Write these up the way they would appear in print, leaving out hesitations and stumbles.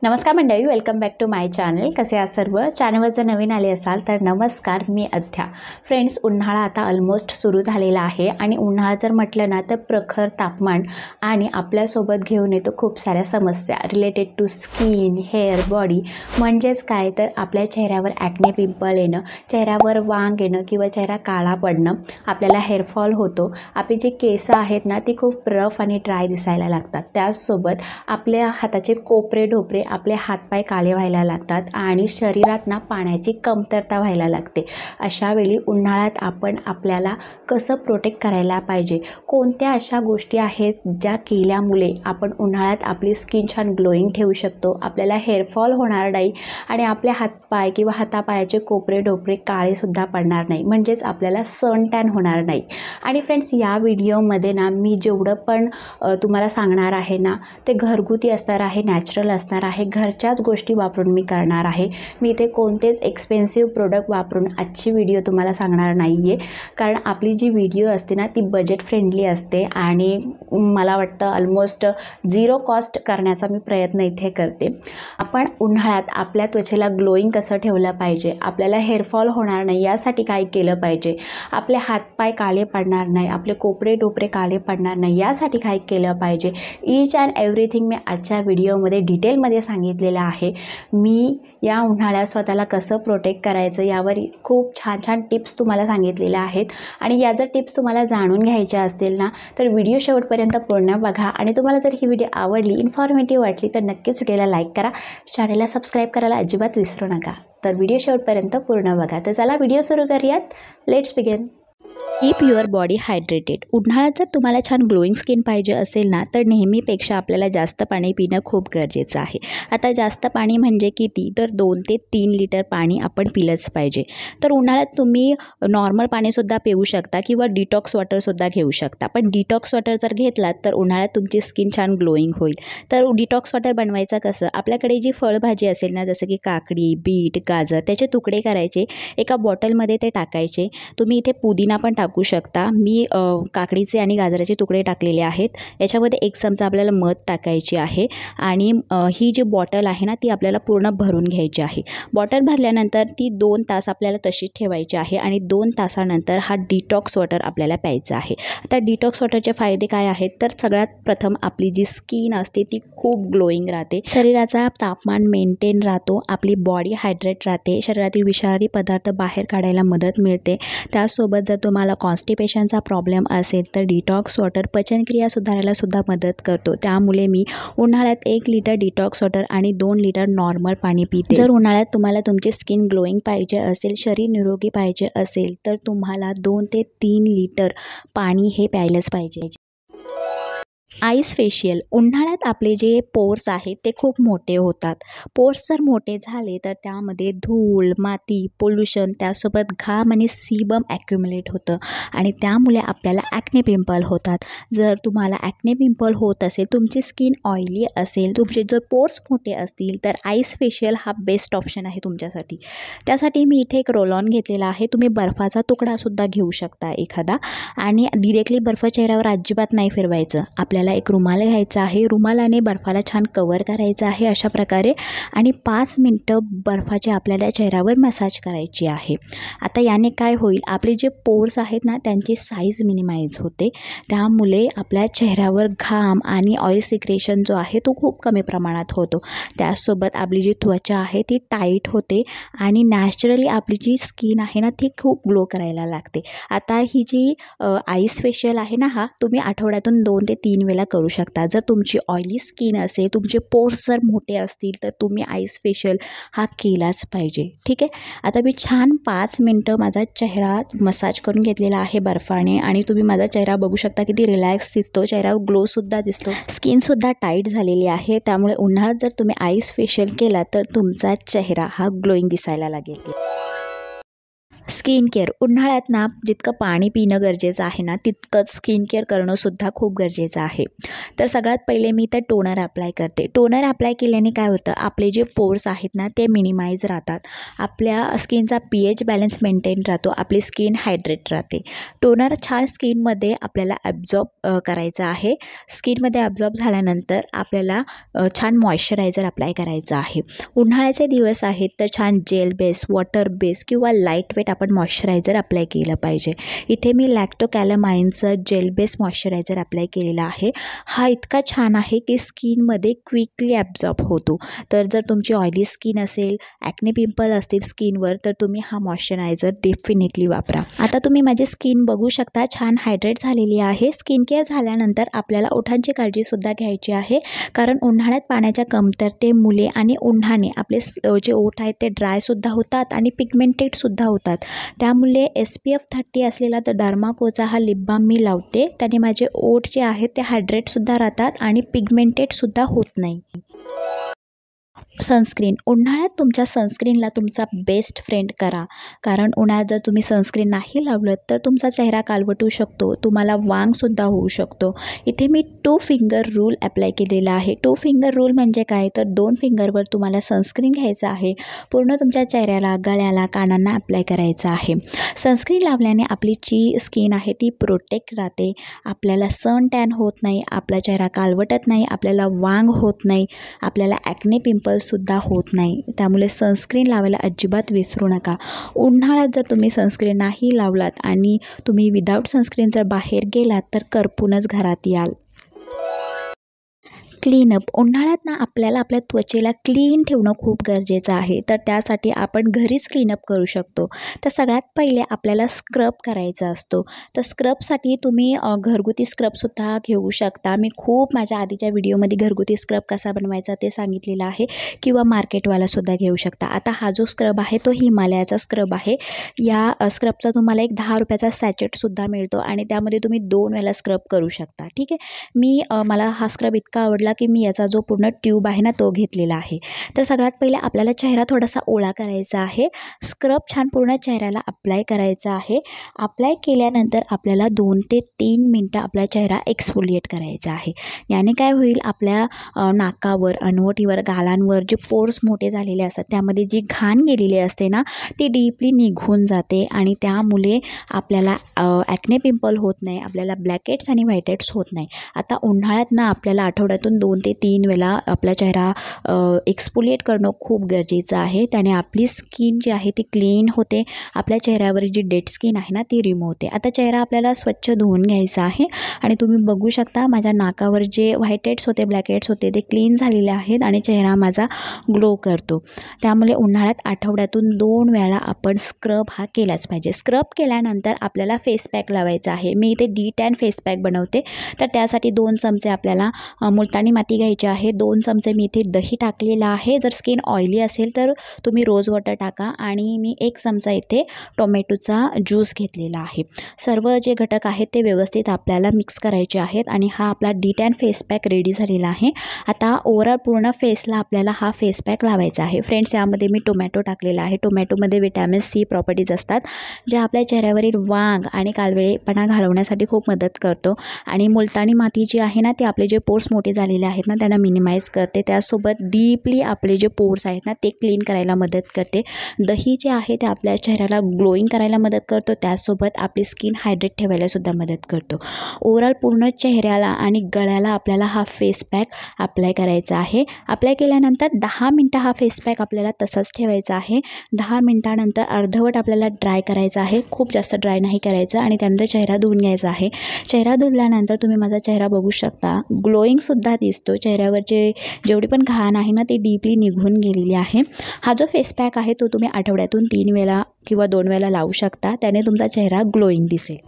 नमस्कार मंडळी, welcome back to my channel. कसे आहात सर्व? चॅनलवर जर नवीन आले असाल तर नमस्कार, मी अध्या. फ्रेंड्स, उन्हाळा आता ऑलमोस्ट सुरू झालेला आहे आणि उन्हाळा जर म्हटलं ना तर प्रखर तापमान आणि आपल्यासोबत घेऊन येतो खूप साऱ्या समस्या related to skin, hair, body. म्हणजेच काय तर आपल्या चेहऱ्यावर ॲक्ने पिंपल येणं, चेहऱ्यावर वांग येणं किंवा चेहरा काळा पडणं, आपल्याला हेअरफॉल होतो, आपली जी केस आहेत ना ती खूप रफ आणि ड्राय दिसायला लागतात. त्याचसोबत आपल्या हाताचे कोपरे ढोपरे, आपले हातपाय काळे व्हायला लागतात आणि शरीरात ना पाण्याची कमतरता व्हायला लागते. अशा वेळी उन्हाळ्यात आपण आपल्याला कसं प्रोटेक्ट करायला पाहिजे, कोणत्या अशा गोष्टी आहेत ज्या केल्यामुळे आपण उन्हाळ्यात आपली स्किन छान ग्लोईंग ठेवू शकतो, आपल्याला हेअरफॉल होणार नाही आणि आपले हातपाय किंवा हातापायाचे कोपरे ढोपरे काळेसुद्धा पडणार नाही, म्हणजेच आपल्याला सन टॅन होणार नाही. आणि फ्रेंड्स, या व्हिडिओमध्ये ना मी जेवढं पण तुम्हाला सांगणार आहे ना ते घरगुती असणार आहे, नॅचरल असणार आहे, घरच्याच गोष्टी वापरून मी करणार आहे. मी इथे कोणतेच एक्सपेन्सिव्ह प्रोडक्ट वापरून आजची व्हिडिओ तुम्हाला सांगणार नाही आहे, कारण आपली जी व्हिडिओ असते ना ती बजेट फ्रेंडली असते आणि मला वाटतं ऑलमोस्ट झिरो कॉस्ट करण्याचा मी प्रयत्न इथे करते. आपण उन्हाळ्यात आपल्या त्वचेला ग्लोईंग कसं ठेवलं पाहिजे, आपल्याला हेअरफॉल होणार नाही यासाठी काय केलं पाहिजे, आपले हातपाय काळे पडणार नाही, आपले कोपरे डोपरे काळे पडणार नाही यासाठी काय केलं पाहिजे, ईच अँड एव्हरीथिंग मी आजच्या व्हिडिओमध्ये डिटेलमध्ये सांगितलेलं आहे. मी या उन्हाळ्यात स्वतःला कसं प्रोटेक्ट करायचं यावर खूप छान छान टिप्स तुम्हाला सांगितलेल्या आहेत आणि या जर टिप्स तुम्हाला जाणून घ्यायच्या असतील ना तर व्हिडिओ शेवटपर्यंत पूर्ण बघा. आणि तुम्हाला जर ही व्हिडिओ आवडली, इन्फॉर्मेटिव्ह वाटली तर नक्कीच व्हिडिओला लाईक करा, चॅनलला सबस्क्राईब करायला अजिबात विसरू नका. तर व्हिडिओ शेवटपर्यंत पूर्ण बघा. तर चला व्हिडिओ सुरू करूयात. Let's begin. Keep your body hydrated. उन्हाळ्यात जर तुम्हाला छान ग्लोईंग स्किन पाहिजे असेल ना तर नेहमीपेक्षा आपल्याला जास्त पाणी पिणं खूप गरजेचं आहे. आता जास्त पाणी म्हणजे किती, तर 2 ते 3 लिटर पाणी आपण पिलंच पाहिजे. तर उन्हाळ्यात तुम्ही नॉर्मल पाणीसुद्धा पिऊ शकता किंवा डिटॉक्स वॉटरसुद्धा घेऊ शकता. पण डिटॉक्स वॉटर जर घेतलात तर उन्हाळ्यात तुमची स्किन छान ग्लोईंग होईल. तर डिटॉक्स वॉटर बनवायचं कसं, आपल्याकडे जी फळभाजी असेल ना जसं की काकडी, बीट, गाजर, त्याचे तुकडे करायचे, एका बॉटलमध्ये ते टाकायचे. तुम्ही इथे पुदिना पण टाकू शकता. मी काकडीचे आणि गाजराचे तुकडे टाकलेले आहेत. याच्यामध्ये 1 चमचा आपल्याला मध टाकायची आहे आणि ही जी बॉटल आहे ना ती आपल्याला पूर्ण भरून घ्यायची आहे. बॉटल भरल्यानंतर ती 2 तास आपल्याला तशीच ठेवायची आहे आणि 2 तासानंतर हा डिटॉक्स वॉटर आपल्याला प्यायचं आहे. आता डिटॉक्स वॉटरचे फायदे काय आहेत, तर सगळ्यात प्रथम आपली जी स्किन असते ती खूप ग्लोईंग राहते, शरीराचा तापमान मेंटेन राहतो, आपली बॉडी हायड्रेट राहते, शरीरातील विषारी पदार्थ बाहेर काढायला मदत मिळते. त्यासोबत जर तुम्हाला कॉन्स्टिपेशनचा प्रॉब्लेम असेल तर डिटॉक्स वॉटर पचनक्रिया सुधारायला सुद्धा मदत करतो. त्यामुळे मी उन्हाळ्यात 1 लिटर डिटॉक्स वॉटर आणि 2 लिटर नॉर्मल पाणी पिते. जर उन्हाळ्यात तुम्हाला तुमची स्किन ग्लोईंग पाहिजे असेल, शरीर निरोगी पाहिजे असेल तर तुम्हाला 2 ते 3 लिटर पाणी हे प्यायलंच पाहिजे. Ice facial. उन्हाळ्यात आपले जे पोर्स आहेत ते खूप मोठे होतात. पोर्स जर मोठे झाले तर त्यामध्ये धूळ, माती, पोल्युशन, त्यासोबत घाम आणि सीबम ॲक्युमुलेट होतं आणि त्यामुळे आपल्याला ॲक्ने पिंपल होतात. जर तुम्हाला ॲक्ने पिंपल होत असेल, तुमची स्किन ऑइली असेल, तुमचे जर पोर्स मोठे असतील तर आईस फेशियल हा बेस्ट ऑप्शन आहे तुमच्यासाठी. त्यासाठी मी इथे एक रोल ऑन घेतलेला आहे. तुम्ही बर्फाचा तुकडासुद्धा घेऊ शकता एखादा आणि डिरेक्टली बर्फ चेहऱ्यावर अजिबात नाही फिरवायचं. आपल्याला एक रुमाल घ्यायचा आहे, रुमालाने बर्फाला छान कवर करायचं आहे अशा प्रकारे आणि 5 मिनटं बर्फाचे आपल्याला चेहऱ्यावर मसाज करायची आहे. आता याने काय होईल, आपले जे पोर्स आहेत ना त्यांची साईज मिनिमाइज होते, त्यामुळे आपल्या चेहऱ्यावर घाम आणि ऑइल सिक्रेशन जो आहे तो खूप कमी प्रमाणात होतो. त्यासोबत आपली जी त्वचा आहे ती टाईट होते आणि नॅचरली आपली जी स्किन आहे ना ती खूप ग्लो करायला लागते. आता ही जी आईस फेशियल आहे ना हा तुम्ही आठवड्यातून 2 ते 3 वेळा करू शकता. जर तुमची ऑइली स्किन असेल, तुमचे पोर्स जर मोठे असतील तर तुम्ही आईस फेशियल हा केलाच पाहिजे. ठीक आहे. आता मी छान 5 मिनटं माझा चेहरा मसाज करून घेतलेला आहे बर्फाने आणि तुम्ही माझा चेहरा बघू शकता किती रिलॅक्स दिसतो, चेहऱ्यावर ग्लोसुद्धा दिसतो, स्किनसुद्धा टाईट झालेली आहे. त्यामुळे उन्हाळ्यात जर तुम्ही आईस फेशियल केला तर तुमचा चेहरा हा ग्लोईंग दिसायला लागेल. स्किन केअर उन्हाळ्यात ना जितकं पाणी पिणं गरजेचं आहे ना तितकंच स्किन केअर करणंसुद्धा खूप गरजेचं आहे. तर सगळ्यात पहिले मी तर टोनर अप्लाय करते. टोनर अप्लाय केल्याने काय होतं, आपले जे पोर्स आहेत ना ते मिनिमाइज राहतात, आपल्या स्किनचा pH बॅलन्स मेंटेन राहतो, आपली स्किन हायड्रेट राहते. टोनर छान स्किनमध्ये आपल्याला ॲब्झॉर्ब करायचं आहे. स्किनमध्ये ॲब्झॉर्ब झाल्यानंतर आपल्याला छान मॉइश्चरायझर अप्लाय करायचं आहे. उन्हाळ्याचे दिवस आहेत तर छान जेल बेस, वॉटर बेस किंवा लाईट वेट आपण मॉइश्चरायझर अप्लाय केलं पाहिजे. इथे मी लॅक्टोकॅलामाइनचं जेल बेस मॉइश्चरायझर अप्लाय केलेला आहे. हा इतका छान आहे की स्किनमध्ये क्विकली ॲब्झॉर्ब होतो. तर जर तुमची ऑइली स्किन असेल, ॲक्ने पिंपल असतील स्किनवर, तर तुम्ही हा मॉइश्चरायझर डेफिनेटली वापरा. आता तुम्ही माझी स्किन बघू शकता, छान हायड्रेट झालेली आहे. स्किन केअर झाल्यानंतर आपल्याला ओठांची काळजीसुद्धा घ्यायची आहे, कारण उन्हाळ्यात पाण्याच्या कमतरतेमुळे आणि उन्हाने आपले जे ओठ आहेत ते ड्रायसुद्धा होतात आणि पिगमेंटेडसुद्धा होतात. त्यामुळे SPF 30 असलेला तर डर्माकोचा हा लिप बाम मी लावते. त्याने माझे ओठ जे आहेत ते हायड्रेटसुद्धा राहतात आणि पिगमेंटेडसुद्धा होत नाही. सनस्क्रीन उन्हाळ्यात तुमच्या सनस्क्रीनला तुमचा बेस्ट फ्रेंड करा, कारण उन्हाळ्यात जर तुम्ही सनस्क्रीन नाही लावलं तर तुमचा चेहरा कालवटू शकतो, तुम्हाला वांगसुद्धा होऊ शकतो. इथे मी 2 फिंगर रूल अप्लाय केलेला आहे. 2 फिंगर रूल म्हणजे काय, तर 2 फिंगरवर तुम्हाला सनस्क्रीन घ्यायचं आहे. पूर्ण तुमच्या चेहऱ्याला, गळ्याला, कानांना अप्लाय करायचं आहे. सनस्क्रीन लावल्याने आपली जी स्किन आहे ती प्रोटेक्ट राहते, आपल्याला सन टॅन होत नाही, आपला चेहरा कालवटत नाही, आपल्याला वांग होत नाही, आपल्याला ॲक्ने पिंपल्ससुद्धा होत नाही. त्यामुळे सनस्क्रीन लावायला अजिबात विसरू नका. उन्हाळ्यात जर तुम्ही सनस्क्रीन नाही लावलात आणि तुम्ही विदाऊट सनस्क्रीन जर बाहेर गेलात तर करपूनच घरात याल. क्लीनअप उन्हाळ्यात ना आपल्याला आपल्या त्वचेला क्लीन ठेवणं खूप गरजेचं आहे. तर त्यासाठी आपण घरीच क्लीनअप करू शकतो. तर सगळ्यात पहिले आपल्याला स्क्रब करायचा असतो. तर स्क्रबसाठी तुम्ही घरगुती स्क्रबसुद्धा घेऊ शकता. मी खूप माझ्या आधीच्या व्हिडिओमध्ये घरगुती स्क्रब कसा बनवायचा ते सांगितलेलं आहे, किंवा मार्केटवालासुद्धा घेऊ शकता. आता हा जो स्क्रब आहे तो हिमालयाचा स्क्रब आहे. या स्क्रबचा तुम्हाला एक 10 रुपयाचा सॅचेटसुद्धा मिळतो आणि त्यामध्ये तुम्ही 2 वेळा स्क्रब करू शकता. ठीक आहे. मला हा स्क्रब इतका आवडला की मी याचा जो पूर्ण ट्यूब आहे ना तो घेतलेला आहे. तर सगळ्यात पहिले आपल्याला चेहरा थोडासा ओला करायचा आहे. स्क्रब छान पूर्ण चेहऱ्याला अप्लाय करायचा आहे. अप्लाय केल्यानंतर आपल्याला 2 ते 3 मिनटं आपला चेहरा एक्सफोलिएट करायचा आहे. याने काय होईल, आपल्या नाकावर, अनवटीवर, गालांवर जे पोर्स मोठे झालेले असतात त्यामध्ये जी घाण गेलेली असते ना ती डीपली निघून जाते आणि त्यामुळे आपल्याला ॲक्ने पिंपल होत नाही, आपल्याला ब्लॅकहेड्स आणि व्हाईटहेड्स होत नाही. आता उन्हाळ्यात ना आपल्याला आठवड्यातून 2 ते 3 वेळा आपला चेहरा एक्सफोलिएट करणं खूप गरजेचं आहे. त्याने आपली स्किन जी आहे ती क्लीन होते, आपल्या चेहऱ्यावर जी डेड स्किन आहे ना ती रिमूव्ह होते. आता चेहरा आपल्याला स्वच्छ धुवून घ्यायचा आहे आणि तुम्ही बघू शकता माझ्या नाकावर जे व्हाईटहेड्स होते, ब्लॅकहेड्स होते ते क्लीन झालेले आहेत आणि चेहरा माझा ग्लो करतो. त्यामुळे उन्हाळ्यात आठवड्यातून 2 वेळा आपण स्क्रब हा केलाच पाहिजे. स्क्रब केल्यानंतर आपल्याला फेस पॅक लावायचा आहे. मी इथे D10 फेस पॅक बनवते. तर त्यासाठी 2 चमचे आपल्याला मुलतानी माती घ्यायची आहे. 2 चमचे मी इथे दही टाकलेला आहे. जर स्किन ऑइली असेल तर तुम्ही रोज वॉटर टाका आणि मी 1 चमचा इथे टोमॅटोचा ज्यूस घेतलेला आहे. सर्व जे घटक आहेत ते व्यवस्थित आपल्याला मिक्स करायचे आहेत आणि हा आपला D10 फेस पॅक रेडी झालेला आहे. आता ओव्हरऑल पूर्ण फेसला आपल्याला हा फेस पॅक लावायचा आहे. फ्रेंड्स, यामध्ये मी टोमॅटो टाकलेला आहे. टोमॅटोमध्ये विटॅमिन C प्रॉपर्टीज असतात, जे आपल्या चेहऱ्यावरील वांग आणि कालवेपणा घालवण्यासाठी खूप मदत करतो. आणि मुलतानी माती जी आहे ना ती आपले जे पोर्स मोठे झालेले आहेत ना त्यांना मिनिमाइज करते. त्यासोबत डीपली आपले जे पोर्स आहेत ना ते क्लीन करायला मदत करते. दही जे आहे ते आपल्या चेहऱ्याला ग्लोईंग करायला मदत करतो, त्यासोबत आपली स्किन हायड्रेट ठेवायलासुद्धा मदत करतो. ओव्हरऑल पूर्ण चेहऱ्याला आणि गळ्याला आपल्याला हा फेस पॅक अप्लाय करायचा आहे. अप्लाय केल्यानंतर 10 मिनटं हा फेस पॅक आपल्याला तसाच ठेवायचा आहे. 10 मिनटानंतर अर्धवट आपल्याला ड्राय करायचा आहे, खूप जास्त ड्राय नाही करायचं, आणि त्यानंतर चेहरा धुवून घ्यायचा आहे. चेहरा धुतल्यानंतर तुम्ही माझा चेहरा बघू शकता, ग्लोईंगसुद्धा दिसतो. चेहऱ्यावरचे जेवढी पण घाण आहे ना ती डीपली निघून गेलेली आहे. हा जो फेस पॅक आहे तो तुम्ही आठवड्यातून 3 वेळा किंवा 2 वेळा लावू शकता. त्याने तुमचा चेहरा ग्लोईंग दिसेल.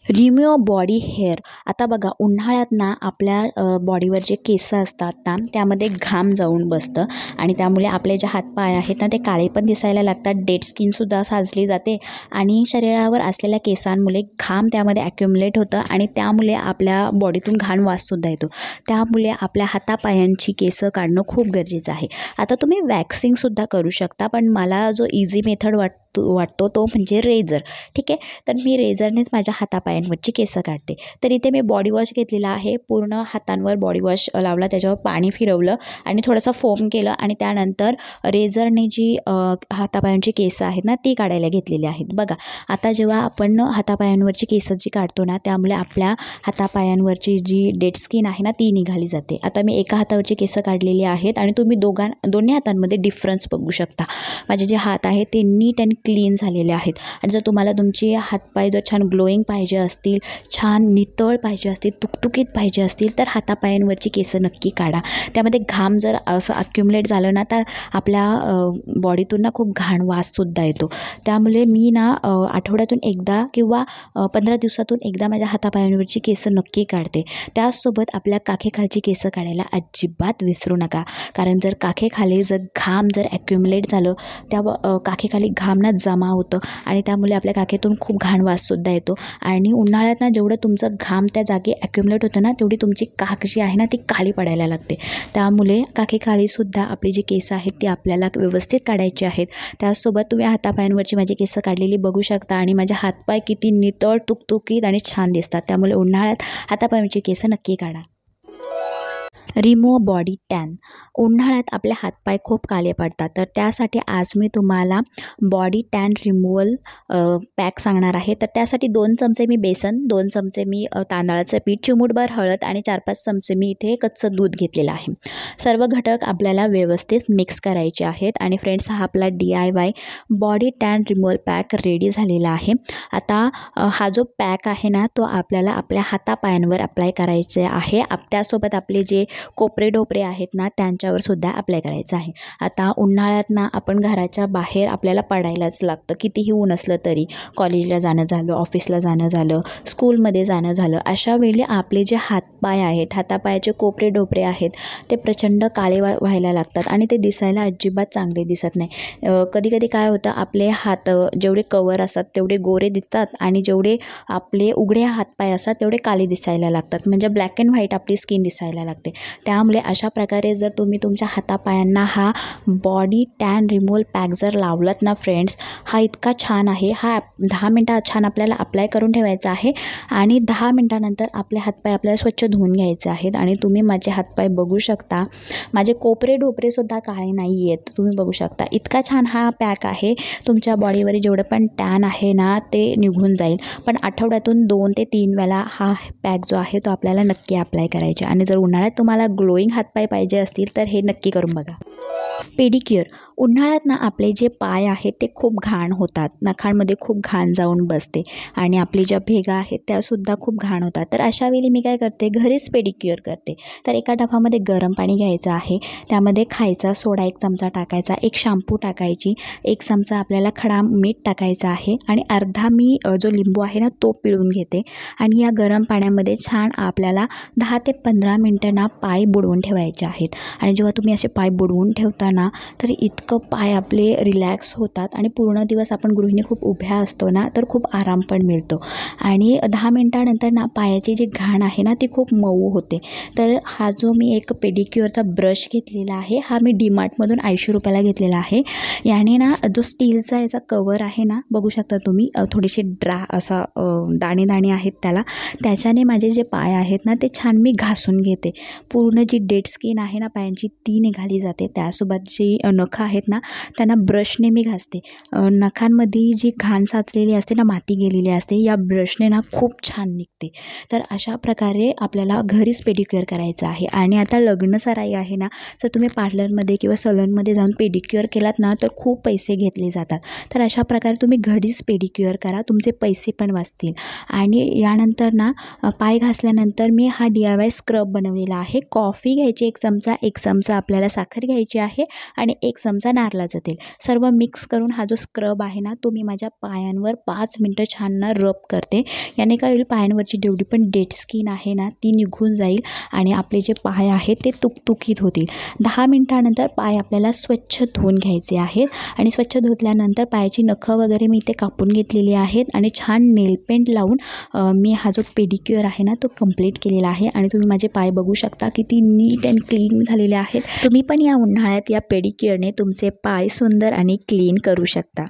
रिम्यूव्ह बॉडी हेअर. आता बघा, उन्हाळ्यात ना आपल्या बॉडीवर जे केस असतात ना त्यामध्ये घाम जाऊन बसतं आणि त्यामुळे आपले जे हातपाय आहेत ना ते काळे पण दिसायला लागतात, डेड स्किनसुद्धा साजली जाते आणि शरीरावर असलेल्या केसांमुळे घाम त्यामध्ये ॲक्युमुलेट होतं आणि त्यामुळे आपल्या बॉडीतून घाण वाससुद्धा येतो. त्यामुळे आपल्या हातापायांची केसं काढणं खूप गरजेचं आहे. आता तुम्ही वॅक्सिंगसुद्धा करू शकता, पण मला जो इझी मेथड वाटतो तो म्हणजे रेझर. ठीक आहे, तर मी रेझरनेच माझ्या हातापायांवरची केसं काढते. तर इथे मी बॉडी वॉश घेतलेला आहे. पूर्ण हातांवर बॉडी वॉश लावला, त्याच्यावर पाणी फिरवलं आणि थोडंसं फोम केलं आणि त्यानंतर रेझरने जी हातापायांची केसं आहेत ना ती काढायला घेतलेली आहेत. बघा, आता जेव्हा आपण हातापायांवरची केसं जी काढतो ना त्यामुळे आपल्या हातापायांवरची जी डेड स्किन आहे ना ती निघाली जाते. आता मी एका हातावरची केसं काढलेली आहेत आणि तुम्ही दोन्ही हातांमध्ये डिफरन्स बघू शकता. माझे जे हात आहेत ते नीट अँड क्लीन झालेले आहेत. आणि जर तुम्हाला तुमचे हातपाय जर छान ग्लोईंग पाहिजे असतील, छान नितळ पाहिजे असतील, तुकतुकीत पाहिजे असतील तर हातापायांवरची केसं नक्की काढा. त्यामध्ये घाम जर असं अक्युमुलेट झालं ना तर आपल्या बॉडीतून ना खूप घाण वाससुद्धा येतो. त्यामुळे मी ना आठवड्यातून एकदा किंवा 15 दिवसातून एकदा माझ्या हातापायांवरची केसं नक्की काढते. त्याचसोबत आपल्या काखेखालची केसं काढायला अजिबात विसरू नका. कारण जर काखेखाली जर घाम जर ॲक्युमुलेट झालं त्या काखेखाली घाम ना जमा होतं आणि त्यामुळे आपल्या काखेतून खूप घाण वाससुद्धा येतो. आणि उन्हाळ्यात ना जेवढं तुमचं घाम त्या जागी ॲक्युमुलेट होतं ना तेवढी तुमची काख जी आहे ना ती काळी पडायला लागते. त्यामुळे काखेखालीसुद्धा आपली जी केसं आहेत ती आपल्याला व्यवस्थित काढायची आहेत. त्याचसोबत तुम्ही हातापायांवरची माझी केसं काढलेली बघू शकता आणि माझे हातपाय किती नितळ, तुकतुकीत आणि छान दिसतात. त्यामुळे उन्हाळ्यात हातापायांवरची केसं नक्की काढा. Remove body tan. उन्हाळ्यात आपले हातपाय खूप काळे पडतात, तर त्यासाठी आज मी तुम्हाला बॉडी टॅन रिमूव्हल पॅक सांगणार आहे. तर त्यासाठी 2 चमचे मी बेसन, 2 चमचे मी तांदळाचं पीठ, चिमूटभर हळद आणि 4-5 चमचे मी इथे कच्चं दूध घेतलेलं आहे. सर्व घटक आपल्याला व्यवस्थित मिक्स करायचे आहेत. आणि फ्रेंड्स, हा आपला DIY body tan removal pack ready झालेला आहे. आता हा जो पॅक आहे ना तो आपल्याला आपल्या हातापायांवर अप्लाय करायचे आहे. त्यासोबत आपले जे कोपरे डोपरे आहेत ना त्यांच्यावर सुद्धा अप्लाय करायचं आहे. आता उन्हाळ्यात ना आपण घराच्या बाहेर आपल्याला पडायलाच लागतं, कितीही ऊन असलं तरी. कॉलेजला जाणं झालं, ऑफिसला जाणं झालं, स्कूलमध्ये जाणं झालं, अशा वेळी आपले जे हातपाय आहेत, हातापायाचे कोपरे डोपरे आहेत ते प्रचंड काळे व्हायला लागतात आणि ते दिसायला अजिबात चांगले दिसत नाही. कधी काय होतं, आपले हात जेवढे कवर असतात तेवढे गोरे दिसतात आणि जेवढे आपले उघडे हातपाय असतात तेवढे काळे दिसायला लागतात. म्हणजे ब्लॅक अँड व्हाईट आपली स्किन दिसायला लागते. त्यामुळे अशा प्रकारे जर तुम्ही तुमच्या हातापायांना हा बॉडी टॅन रिमूव्हल पॅक जर लावलात ना फ्रेंड्स, हा इतका छान आहे. हा 10 मिनटात छान आपल्याला अप्लाय करून ठेवायचा आहे आणि 10 मिनटानंतर आपले हातपाय आपल्याला स्वच्छ धुवून घ्यायचे आहेत. आणि तुम्ही माझे हातपाय बघू शकता, माझे कोपरे डोपरेसुद्धा काळे नाही आहेत, तुम्ही बघू शकता. इतका छान हा पॅक आहे. तुमच्या बॉडीवर जेवढं पण टॅन आहे ना ते निघून जाईल. पण आठवड्यातून 2 ते 3 वेळा हा पॅक जो आहे तो आपल्याला नक्की अप्लाय करायचा. आणि जर उन्हाळ्यात तुम्हाला ग्लोईंग हातपाय पाहिजे असतील तर हे नक्की करून बघा. पेडिक्युअर. उन्हाळ्यात ना आपले जे पाय आहेत ते खूप घाण होतात, नखांमध्ये खूप घाण जाऊन बसते आणि आपली ज्या भेगा आहेत त्यासुद्धा खूप घाण होतात. तर अशा वेळी मी काय करते, घरीच पेडिक्युअर करते. तर एका डब्यामध्ये गरम पाणी घ्यायचं आहे, त्यामध्ये खायचा सोडा 1 चमचा टाकायचा, 1 शॅम्पू टाकायची, 1 चमचा आपल्याला खडा मीठ टाकायचा आहे आणि अर्धा मी जो लिंबू आहे ना तो पिळून घेते. आणि या गरम पाण्यामध्ये छान आपल्याला 10 ते 15 मिनटं ना पाय बुडवून ठेवायचे आहेत. आणि जेव्हा तुम्ही असे पाय बुडवून ठेवता ना तर इतकं पाय आपले रिलॅक्स होतात आणि पूर्ण दिवस आपण गृहिणी खूप उभ्या असतो ना तर खूप आराम पण मिळतो. आणि 10 मिनटानंतर ना पायाची जी घाण आहे ना ती खूप मऊ होते. तर हा जो मी एक पेडिक्युअरचा ब्रश घेतलेला आहे, हा मी DMartमधून 80 रुपयाला घेतलेला आहे. याने ना जो स्टीलचा याचा कवर आहे ना बघू शकता तुम्ही, थोडीशी असा दाणे दाणे आहेत त्याच्याने माझे जे पाय आहेत ना ते छान मी घासून घेते. पूर्ण जी डेड स्किन आहे ना पायांची ती निघाली जाते. त्यासोबत जी नखं आहेत ना त्यांना ब्रशने मी घासते. नखांमध्ये जी घाण साचलेली असते ना, माती गेलेली असते, या ब्रशने ना खूप छान निघते. तर अशा प्रकारे आपल्याला घरीच पेडिक्युअर करायचं आहे. आणि आता लग्नसराई आहे ना, जर तुम्ही पार्लरमध्ये किंवा सलूनमध्ये जाऊन पेडिक्युअर केलात ना तर खूप पैसे घेतले जातात. तर अशा प्रकारे तुम्ही घरीच पेडिक्युअर करा, तुमचे पैसे पण वाचतील. आणि यानंतर ना पाय घासल्यानंतर मी हा DIY स्क्रब बनवलेला आहे. कॉफी घ्यायची 1 चमचा, 1 चमचा आपल्याला साखर घ्यायची आहे आणि 1 चमचा नारळाचं तेल, सर्व मिक्स करून हा जो स्क्रब आहे ना तो मी माझ्या पायांवर 5 मिनटं छान ना रब करते. याने काय होईल, पायांवरची जेवढी पण डेड स्किन आहे ना ती निघून जाईल आणि आपले जे पाय आहेत ते तुकतुकीत होतील. 10 मिनटानंतर पाय आपल्याला स्वच्छ धुवून घ्यायचे आहेत. आणि स्वच्छ धुतल्यानंतर पायाची नखं वगैरे मी इथे कापून घेतलेली आहेत आणि छान नेलपेंट लावून मी हा जो पेडिक्युअर आहे ना तो कंप्लीट केलेला आहे. आणि तुम्ही माझे पाय बघू शकता किती नीट अँड क्लीन झालेले आहेत. तुम्ही पण या उन्हाळ्यात या पेडिक्युअरने तुमचे पाय सुंदर आणि क्लीन करू शकता.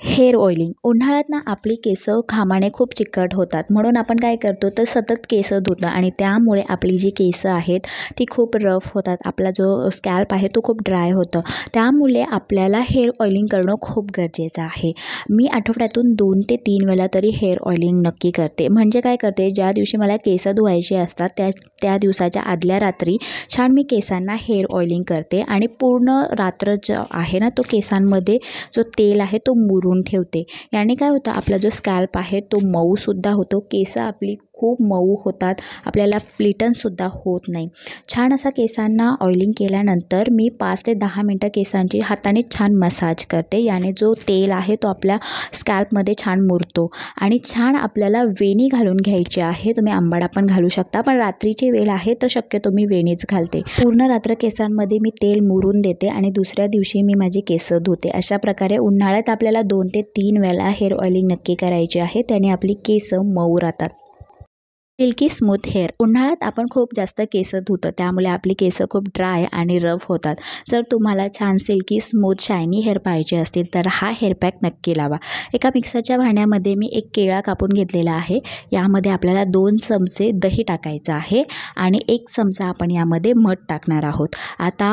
Hair oiling. उन्हाळ्यात ना आपली केस घामाने खूप चिकट होतात, म्हणून आपण काय करतो तर सतत केस धुतो आणि त्यामुळे आपली जी केस आहेत ती खूप रफ होतात. आपला जो स्कॅल्प आहे तो खूप ड्राय होतो. त्यामुळे आपल्याला हेअर ऑइलिंग करणं खूप गरजेचं आहे. मी आठवड्यातून 2 ते 3 वेळा तरी हेअर ऑइलिंग नक्की करते. म्हणजे काय करते, ज्या दिवशी मला केस धुवायचे असतात त्या दिवसाच्या आदल्या रात्री छान मी केसांना हेअर ऑइलिंग करते आणि पूर्ण रात्र जो आहे ना तो केसांमध्ये जो तेल आहे तो मुरून ठेवते. याने काय होतं, आपला जो स्कॅल्प आहे तो मऊसुद्धा होतो, केस आपली खूप मऊ होतात, आपल्याला प्लिटनसुद्धा होत नाही. छान असा केसांना ऑइलिंग केल्यानंतर मी 5 ते 10 मिनटं केसांची हाताने छान मसाज करते. याने जो तेल आहे तो आपल्या स्कॅल्पमध्ये छान मुरतो आणि छान आपल्याला वेणी घालून घ्यायची आहे. तुम्ही आंबाडा पण घालू शकता, पण रात्रीची वेळ आहे तर शक्यतो मी वेणीच घालते. पूर्ण रात्र केसांमध्ये मी तेल मुरून देते आणि दुसऱ्या दिवशी मी माझी केस धुते. अशा प्रकारे उन्हाळ्यात आपल्याला 2 ते 3 वेळा हेअर ऑइलिंग नक्की करायची आहे. त्याने आपली केस मऊ राहतात. Silkie smooth hair. उन्हाळ्यात आपण खूप जास्त केस धुतो, त्यामुळे आपली केस खूप ड्राय आणि रफ होतात. जर तुम्हाला छान सिल्की स्मूथ शायनी हेअर पाहिजे असतील तर हा हेअर पॅक नक्की लावा. एका मिक्सरच्या भांड्यामध्ये मी एक केळा कापून घेतलेला आहे. यामध्ये आपल्याला 2 चमचे दही टाकायचं आहे आणि 1 चमचा आपण यामध्ये मध टाकणार आहोत. आता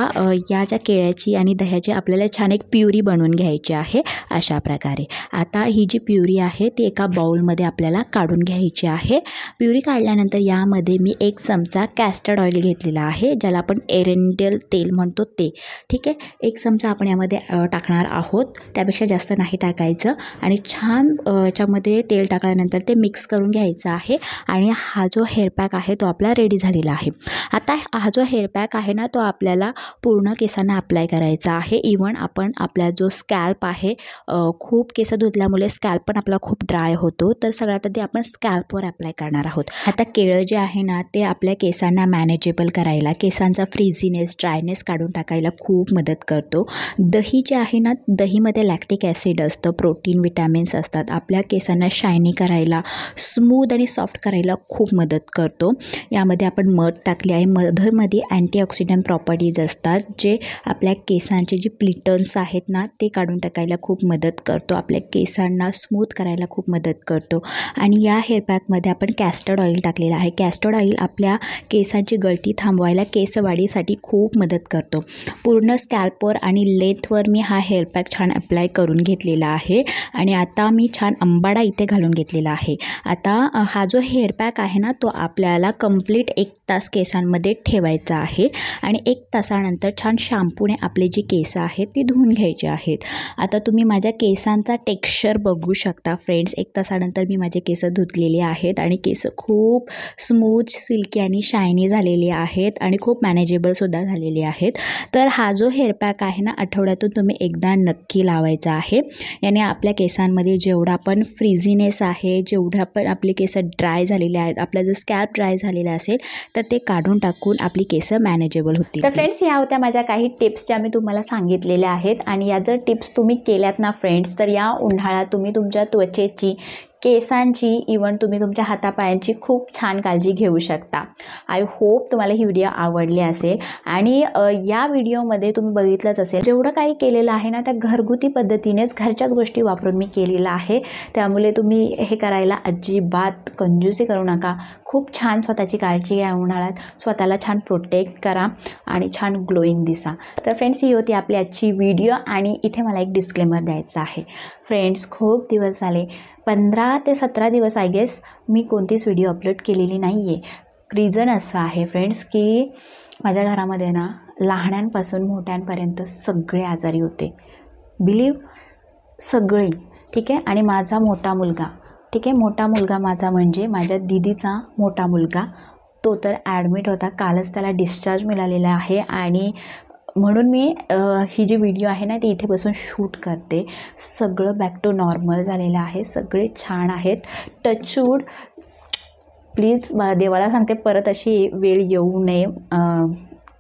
या ज्या केळ्याची आणि दह्याची आपल्याला छान एक प्युरी बनवून घ्यायची आहे. अशा प्रकारे आता ही जी प्युरी आहे ती एका बाउलमध्ये आपल्याला काढून घ्यायची आहे. प्युरी काढल्यानंतर यामध्ये मी 1 चमचा कॅस्टर्ड ऑइल घेतलेला आहे, ज्याला आपण एरंडेल तेल म्हणतो ते. ठीक आहे, 1 चमचा आपण यामध्ये टाकणार आहोत, त्यापेक्षा जास्त नाही टाकायचं. आणि छान याच्यामध्ये तेल टाकल्यानंतर ते मिक्स करून घ्यायचं आहे आणि हा जो हेअर पॅक आहे तो आपला रेडी झालेला आहे. आता हा जो हेअर पॅक आहे ना तो आपल्याला पूर्ण केसांना अप्लाय करायचा आहे. इवन आपण आपला जो स्कॅल्प आहे, खूप केस धुतल्यामुळे स्कॅल्प पण आपला खूप ड्राय होतो, तर सगळ्यात आधी आपण स्कॅल्पवर अप्लाय करणार आहोत. आता केळं जे आहे ना ते आपल्या केसांना मॅनेजेबल करायला, केसांचा फ्रीझीनेस ड्रायनेस काढून टाकायला खूप मदत करतो. दही जे आहे ना, दहीमध्ये लॅक्टिक ॲसिड असतं, प्रोटीन विटॅमिन्स असतात, आपल्या केसांना शायनी करायला, स्मूथ आणि सॉफ्ट करायला खूप मदत करतो. यामध्ये आपण मध टाकले आहे. मधमध्ये अँटीऑक्सिडंट प्रॉपर्टीज असतात, जे आपल्या केसांचे जे प्लिटन्स आहेत ना ते काढून टाकायला खूप मदत करतो, आपल्या केसांना स्मूथ करायला खूप मदत करतो. आणि या हेअर पॅकमध्ये आपण कॅस्टर्ड ऑइल टाकलेला आहे. कॅस्टर्ड ऑइल आपल्या केसांची गळती थांबवायला, केस वाढीसाठी खूप मदत करतो. पूर्ण स्कॅल्पवर आणि लेंथवर मी हा हेअर पॅक छान अप्लाय करून घेतलेला आहे आणि आता मी छान अंबाडा इथे घालून घेतलेला आहे. आता हा जो हेअर पॅक आहे ना तो आपल्याला कंप्लीट 1 तास केसांमध्ये ठेवायचा आहे आणि 1 तासानंतर छान शॅम्पूने आपली जी केस आहेत ती धुवून घ्यायची आहेत. आता तुम्ही माझ्या केसांचा टेक्स्चर बघू शकता फ्रेंड्स. 1 तासानंतर मी माझे केस धुतलेले आहेत आणि केस खूप स्मूथ, सिल्की आणि शायनी झालेले आहेत आणि खूप मॅनेजेबलसुद्धा झालेले आहेत. तर हा जो हेअर पॅक आहे ना आठवड्यातून तुम्ही एकदा नक्की लावायचा आहे. याने आपल्या केसांमध्ये जेवढा पण फ्रीझीनेस आहे, जेवढा पण आपले केस ड्राय झालेले आहेत, आपला जर स्कॅल्प ड्राय झालेला असेल तर ते काढून टाकून आपली केस मॅनेजेबल होतील. तर फ्रेंड्स, ह्या होत्या माझ्या काही टिप्स ज्या मी तुम्हाला सांगितलेल्या आहेत आणि या जर टिप्स तुम्ही केल्यात ना फ्रेंड्स, तर या उन्हाळ्यात तुम्ही तुमच्या त्वचेची, केसांची, इवन तुम्ही तुमच्या हातापायांची खूप छान काळजी घेऊ शकता. आय होप तुम्हाला ही व्हिडिओ आवडली असेल आणि या व्हिडिओमध्ये तुम्ही बघितलंच असेल जेवढं काही केलेलं आहे ना त्या घरगुती पद्धतीनेच, घरच्याच गोष्टी वापरून मी केलेलं आहे. त्यामुळे तुम्ही हे करायला अजिबात कंजूसी करू नका. खूप छान स्वतःची काळजी घ्या. उन्हाळ्यात स्वतःला छान प्रोटेक्ट करा आणि छान ग्लोईंग दिसा. तर फ्रेंड्स, ही होती आपली आजची व्हिडिओ आणि इथे मला एक डिस्क्लेमर द्यायचं आहे. फ्रेंड्स, खूप दिवस झाले, 15 ते 17 दिवस आय गेस मी कोणतीच व्हिडिओ अपलोड केलेली नाही आहे. रिझन असं आहे फ्रेंड्स की माझ्या घरामध्ये ना लहानांपासून मोठ्यांपर्यंत सगळे आजारी होते. बिलीव, सगळे. ठीक आहे. आणि माझा मोठा मुलगा, ठीक आहे, मोठा मुलगा माझा म्हणजे माझ्या दीदीचा मोठा मुलगा, तो तर ॲडमिट होता. कालच त्याला डिस्चार्ज मिळालेला आहे आणि म्हणून मी ही जी व्हिडिओ आहे ना ती इथे बसून शूट करते. सगळं बॅक टू नॉर्मल झालेलं आहे, सगळे छान आहेत. टचवूड, प्लीज देवाला सांगते परत अशी वेळ येऊ नये,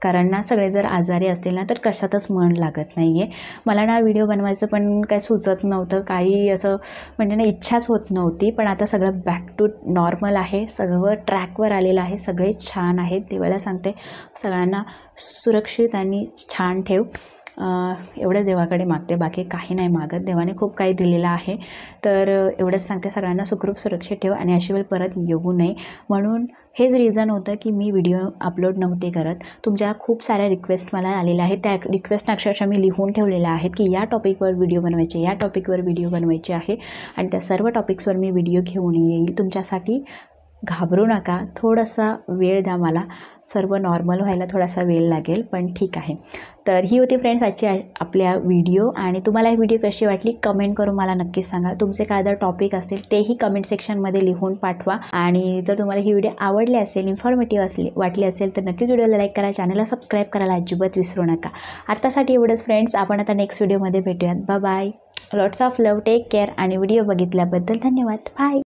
कारण ना सगळे जर आजारी असतील ना तर कशातच मन लागत नाही आहे. मला ना व्हिडिओ बनवायचं पण काय सुचत नव्हतं, काही असं म्हणजे ना इच्छाच होत नव्हती. पण आता सगळं बॅक टू नॉर्मल आहे, सगळं ट्रॅकवर आलेलं आहे, सगळे छान आहेत. देवाला सांगते सगळ्यांना सुरक्षित आणि छान ठेव. एवढं देवाकडे मागते, बाकी काही नाही मागत. देवाने खूप काही दिलेलं आहे. तर एवढंच सांगते, सगळ्यांना सुखरूप सुरक्षित ठेव आणि अशी वेळ परत येऊ नये म्हणून हेच रिझन होतं की मी व्हिडिओ अपलोड नव्हते करत. तुमच्या खूप साऱ्या रिक्वेस्ट मला आलेल्या आहेत. त्या रिक्वेस्ट अक्षरशः मी लिहून ठेवलेल्या आहेत की या टॉपिकवर व्हिडिओ बनवायचे, या टॉपिकवर व्हिडिओ बनवायचे आहे आणि त्या सर्व टॉपिक्सवर मी व्हिडिओ घेऊन येईल तुमच्यासाठी. घाबरू नका, थोडासा वेळ द्या मला. सर्व नॉर्मल व्हायला थोडासा वेळ लागेल, पण ठीक आहे. तर ही होती फ्रेंड्स आजची आपल्या व्हिडिओ. आणि तुम्हाला ही व्हिडिओ कशी वाटली कमेंट करून मला नक्कीच सांगा. तुमचे काय जर टॉपिक असतील तेही कमेंट सेक्शनमध्ये लिहून पाठवा. आणि जर तुम्हाला ही व्हिडिओ आवडली असेल, इन्फॉर्मेटिव्ह वाटली असेल तर नक्कीच व्हिडिओला लाईक करा, चॅनलला सबस्क्राईब करायला अजिबात विसरू नका. आत्तासाठी एवढंच फ्रेंड्स. आपण आता नेक्स्ट व्हिडिओमध्ये भेटूयात. Bye bye. Lots of love, take care आणि व्हिडिओ बघितल्याबद्दल धन्यवाद. बाय.